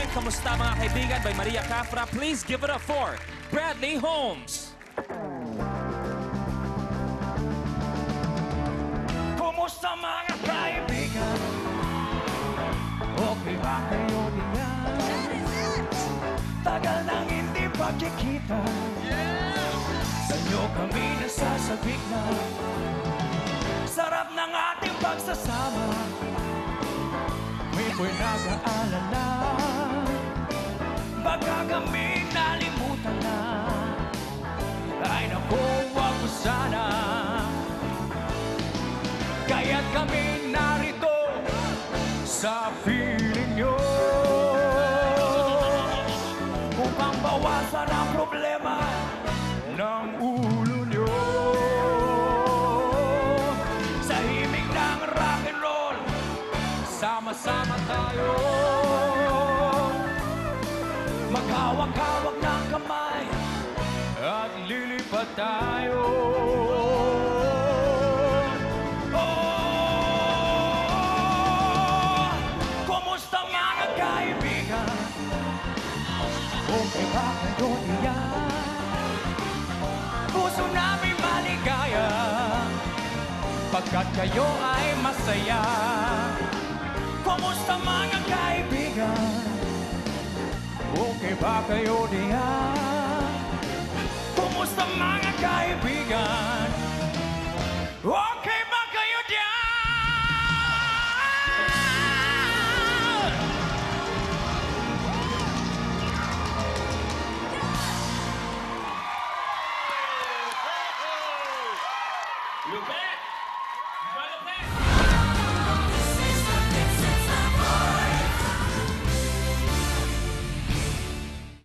Kamusta mga kaibigan by Maria Cafra. Please give it up for Bradley Holmes. Kumusta mga kaibigan? Okay ba kayo diyan? Tagal nang hindi pagkikita. Sa inyo kami nasasabik na. Sarap ng ating pagsasama. May nag-aalala. Baka kami nalimutan na. Ay naku, wag mo sana. Kaya't kami narito sa piling nyo upang bawasan ang problema ng ulo nyo. Sa himig ng rock and roll, sama-sama tayo. Maghawak-hawak ng kamay at lilipad tayo. Kumusta mga kaibigan? Okay ba kayo diyan? Puso namin maligaya pagkat kayo ay masaya. Kumusta mga kaibigan? Okay ba kayo diyan? Kumusta mga kaibigan? Okay ba kayo diyan? You bet!